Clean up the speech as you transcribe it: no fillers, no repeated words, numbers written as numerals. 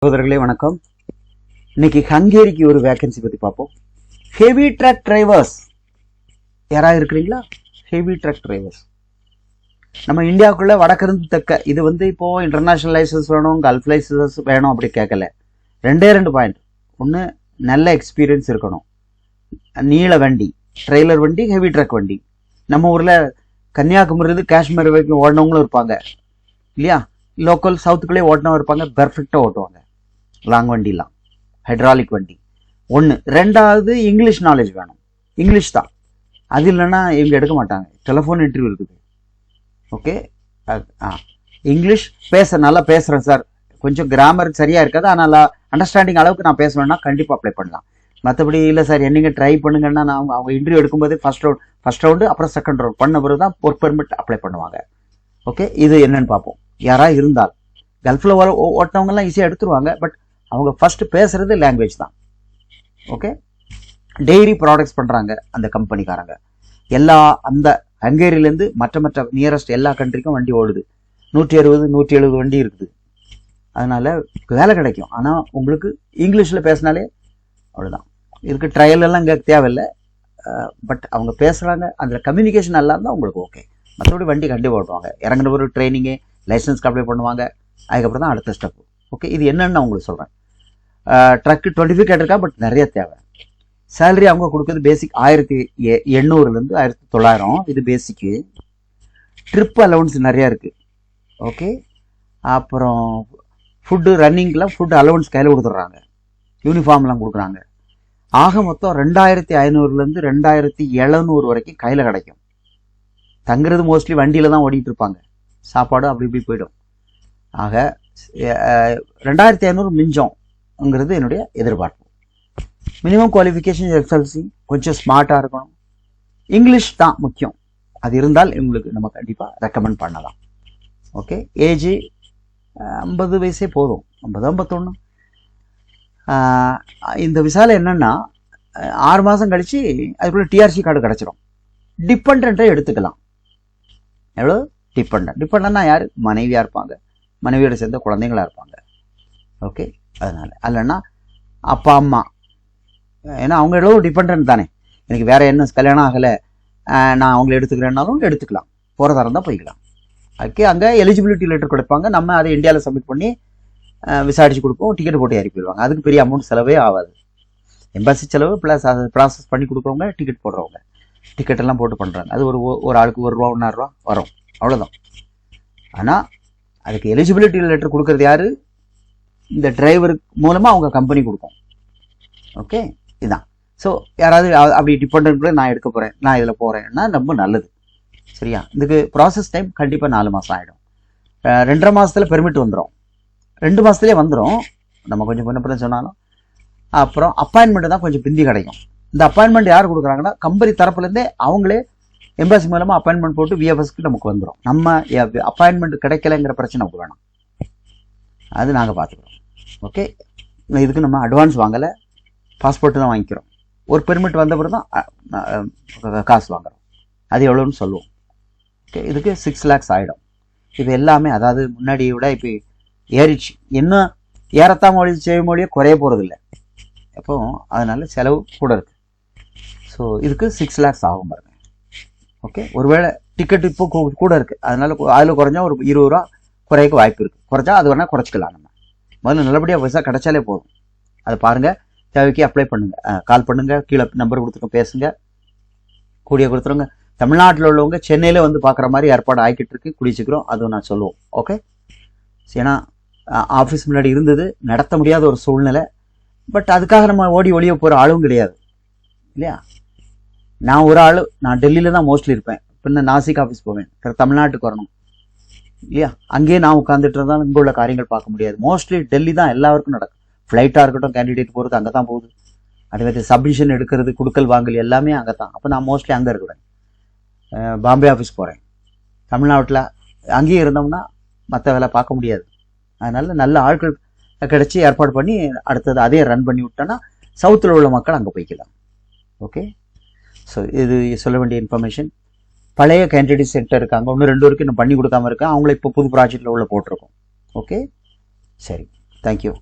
சோதரர்களே வணக்கம். இன்னைக்கு ஹங்கேரிக்கு ஒரு வேகன்சி பத்தி பார்ப்போம். ஹெவி ட்ரக் டிரைவர்ஸ் யாராவது இருக்கிறீங்களா? ஹெவி ட்ரக் டிரைவர்ஸ் நம்ம இந்தியாவுக்குள்ள வடக்கிருந்து தெற்க இது இப்போ இன்டர்நேஷனல் லைசன்ஸ் வேணும், கல்ஃப் லைசன்ஸ் வேணும் அப்படி கேட்கல. ரெண்டு பாயிண்ட். ஒன்று, நல்ல எக்ஸ்பீரியன்ஸ் இருக்கணும். நீள வண்டி, ட்ரெய்லர் வண்டி, ஹெவி ட்ரக் வண்டி. நம்ம ஊர்ல கன்னியாகுமரி காஷ்மீர் வரைக்கும் ஓடினவங்களும் இருப்பாங்க இல்லையா? லோக்கல் சவுத்துக்குள்ளே ஓட்டினவங்க இருப்பாங்க, பெர்ஃபெக்டாக ஓட்டுவாங்க லாங் வண்டிலாம், ஹைட்ராலிக் வண்டி. ஒன்று. ரெண்டாவது, இங்கிலீஷ் நாலேஜ் வேணும். இங்கிலீஷ் தான், அது இல்லைன்னா இவங்க எடுக்க மாட்டாங்க. டெலிஃபோன் இன்டர்வியூ இருக்குது. ஓகே, இங்கிலீஷ் நல்லா பேசுகிறேன் சார், கொஞ்சம் கிராமர் சரியாக இருக்காது, ஆனால் அண்டர்ஸ்டாண்டிங் அளவுக்கு நான் பேசணும்னா கண்டிப்பாக அப்ளை பண்ணலாம். மற்றபடி இல்லை சார் என்னங்க ட்ரை பண்ணுங்கன்னா நான் அவங்க இன்டர்வியூ எடுக்கும்போது ஃபர்ஸ்ட் ரவுண்டு அப்புறம் செகண்ட் ரவுண்ட் பண்ண பிறகு தான் ஒர்க் பெர்மிட் அப்ளை பண்ணுவாங்க. ஓகே, இது என்னன்னு பார்ப்போம். யாராவது இருந்தால் கல்ஃபில் ஓட்டினவங்கலாம் ஈஸியாக எடுத்துருவாங்க, பட் அவங்க ஃபர்ஸ்ட் பேசுறது லாங்குவேஜ் தான். ஓகே, டெய்ரி ப்ராடக்ட்ஸ் பண்ணுறாங்க அந்த கம்பெனிக்காரங்க. எல்லா அந்த ஹங்கேரியிலேருந்து மற்ற நியரஸ்ட் எல்லா கண்ட்ரிக்கும் வண்டி ஓடுது. 160-170 வண்டி இருக்குது. அதனால வேலை கிடைக்கும். ஆனால் உங்களுக்கு இங்கிலீஷில் பேசினாலே அவ்வளோதான். இதுக்கு ட்ரையல் எல்லாம் இங்கே தேவையில்லை. பட் அவங்க பேசுகிறாங்க, அதில் கம்யூனிகேஷன் நல்லா இருந்தால் உங்களுக்கு ஓகே. மற்றபடி வண்டி கண்டிப்பாக ஓட்டுவாங்க. இறங்கின ஒரு ட்ரைனிங்கு, லைசன்ஸ்க்கு அப்ளை பண்ணுவாங்க, அதுக்கப்புறம் தான் அடுத்த ஸ்டெப். ஓகே, இது என்னன்னு நான் உங்களுக்கு சொல்கிறேன். ட்ரக்கு 25 கேட்டிருக்கா, பட் நிறைய தேவை. சேலரி அவங்க கொடுக்குறது பேசிக் 1800 1900. இது பேசிக்கு. ட்ரிப் அலவன்ஸ் நிறையா இருக்குது. ஓகே, அப்புறம் ஃபுட்டு ரன்னிங்லாம் ஃபுட் அலவன்ஸ் கையில் கொடுத்துட்றாங்க, யூனிஃபார்ம்லாம் கொடுக்குறாங்க. ஆக மொத்தம் 2500 2700 வரைக்கும் கையில் கிடைக்கும். தங்குறது மோஸ்ட்லி வண்டியில் தான் ஓடிட்டு இருப்பாங்க, சாப்பாடு அப்படி இப்படி போயிடும். ஆக 2500 மிஞ்சம்ங்கிறது என்னுடைய எதிர்பார்ப்பு. மினிமம் குவாலிஃபிகேஷன் எஸ்எல்சி, கொஞ்சம் ஸ்மார்ட்டாக இருக்கணும். இங்கிலீஷ் தான் முக்கியம், அது இருந்தால் உங்களுக்கு நம்ம கண்டிப்பாக ரெக்கமெண்ட் பண்ணலாம். ஓகே, ஏஜ் 50 வயசே போதும், 50-51. இந்த விசால என்னன்னா 6 மாதம் கழிச்சு அதுக்குள்ள டிஆர்சி கார்டு கிடச்சிரும். டிபெண்டை எடுத்துக்கலாம். எவ்வளோ? டிபெண்டன்னா யார்? மனைவியாக இருப்பாங்க, மனைவியோட சேர்ந்த குழந்தைங்களா இருப்பாங்க. ஓகே, அதனால இல்லைன்னா அப்பா அம்மா, ஏன்னா அவங்க எவ்வளோ டிபெண்ட் தானே. எனக்கு வேற என்ன கல்யாணம் ஆகலை, நான் அவங்கள எடுத்துக்கிறேன்னாலும் எடுத்துக்கலாம், போகிறதா இருந்தால் போய்க்கலாம். ஓகே, அங்கே எலிஜிபிலிட்டி லெட்டர் கொடுப்பாங்க, நம்ம அதை இந்தியாவில் சப்மிட் பண்ணி விசாரிச்சு கொடுப்போம், டிக்கெட் போட்டு இறக்கி போயிடுவாங்க. அதுக்கு பெரிய அமௌண்ட் செலவே ஆகாது. எம்பாசி செலவு ப்ளஸ் அதை ப்ராசஸ் பண்ணி கொடுக்குறவங்க, டிக்கெட் போடுறவங்க, டிக்கெட் எல்லாம் போட்டு பண்ணுறாங்க. அது ஒரு ஆளுக்கு ₹1 ₹1.5 வரும், அவ்வளோதான். ஆனால் அதுக்கு எலிஜிபிலிட்டி லெட்டர் கொடுக்கறது யாரு? இந்த டிரைவர் மூலமாக அவங்க கம்பெனி கொடுக்கும். ஓகே, இதுதான். ஸோ யாராவது அப்படி டிபெண்ட் நான் எடுக்க போகிறேன், நான் இதில் போகிறேன்னா ரொம்ப நல்லது. சரியா? இதுக்கு ப்ராசஸ் டைம் கண்டிப்பாக 4 மாதம் ஆகிடும். 2.5 மாதத்தில் பெர்மிட் வந்துடும், 2 மாதத்துலேயே வந்துடும். நம்ம கொஞ்சம் முன்ன சொன்னாலும் அப்புறம் அப்பாயின்மெண்ட் தான் கொஞ்சம் பிந்தி கிடைக்கும். இந்த அப்பாயின்மெண்ட் யார் கொடுக்குறாங்கன்னா கம்பெனி தரப்புலேருந்தே அவங்களே எம்பாசி மூலமாக அப்பாயின்மெண்ட் போட்டு விஎஃப்எஸ்க்கு நமக்கு வந்துடும். நம்ம அப்பாயின்மெண்ட் கிடைக்கலைங்கிற பிரச்சனை நமக்கு வேணாம், அது நாங்கள் பார்த்துக்கிறோம். ஓகே, இதுக்கு நம்ம அட்வான்ஸ் வாங்கலை, பாஸ்போர்ட்டு தான் வாங்கிக்கிறோம். ஒரு பெர்மிட் வந்த பிறகு தான் காசு வாங்குறோம். அது எவ்வளோன்னு சொல்லுவோம். ஓகே, இதுக்கு 6 lakhs ஆகிடும். இது எல்லாமே அதாவது முன்னாடியை விட இப்போ ஏறிச்சு. இன்னும் ஏறத்தான் மொழியே குறைய போகிறதில்லை எப்போ, அதனால செலவு கூட இருக்கு. ஸோ இதுக்கு 6 lakhs ஆகும் பாருங்க. ஓகே, ஒருவேளை டிக்கெட் இப்போ கூட இருக்கு, அதனால அதில் குறைஞ்சா ஒரு ₹20 குறைக்க வாய்ப்பு இருக்கு. குறைஞ்சா அது வேணா குறைச்சிக்கலாம். நம்ம முதல்ல நல்லபடியாக விசா கிடைச்சாலே போதும். அதை பாருங்க, தேவைக்கு அப்ளை பண்ணுங்க, கால் பண்ணுங்க, கீழே நம்பர் கொடுத்துருங்க, பேசுங்க, கூடிய கொடுத்துருங்க. தமிழ்நாட்டில் உள்ளவங்க சென்னையில வந்து பார்க்குற மாதிரி ஏற்பாடு ஆகிக்கிட்டு இருக்கு, குடிச்சிக்கிறோம், அதுவும் நான் சொல்லுவோம். ஓகே, ஏன்னா ஆஃபீஸ் முன்னாடி இருந்தது, நடத்த முடியாத ஒரு சூழ்நிலை. பட் அதுக்காக நம்ம ஓடி ஒளிய போகிற ஆளும் கிடையாது இல்லையா? நான் ஒரு ஆள், நான் டெல்லியில் தான் மோஸ்ட்லி இருப்பேன், பின்ன நாசிக் ஆஃபீஸ் போவேன், தமிழ்நாட்டுக்கு வரணும் இல்லையா? அங்கேயே நான் உட்காந்துட்டு இருந்தாலும் இங்கே உள்ள காரியங்கள் பார்க்க முடியாது. மோஸ்ட்லி டெல்லி தான் எல்லாருக்கும் நடக்கும். ஃப்ளைட்டாக இருக்கட்டும், கேண்டிடேட் போகிறது அங்கே தான் போகுது. அதே சப்மிஷன் எடுக்கிறது, குடுக்கல் வாங்கல் எல்லாமே அங்கே தான். அப்போ நான் மோஸ்ட்லி அங்கே இருக்கிறேன். பாம்பே ஆஃபீஸ் போகிறேன். தமிழ்நாட்டில் அங்கேயே இருந்தோம்னா மற்ற வேலை பார்க்க முடியாது. அதனால நல்ல ஆட்கள் கிடைச்சி ஏற்பாடு பண்ணி அடுத்தது அதே ரன் பண்ணி விட்டோன்னா சவுத்தில் உள்ள மக்கள் அங்கே போய்க்கலாம். ஓகே, ஸோ இது சொல்ல வேண்டிய இன்ஃபர்மேஷன். பழைய கேண்டிடேட் சென்டர் இருக்காங்க, 1-2 இருக்கு, இன்னும் பண்ணி கொடுக்காம இருக்கேன், அவங்கள இப்போ புது ப்ராஜெக்டில் உள்ள போட்டிருக்கோம். ஓகே, சரி, தேங்க்யூ.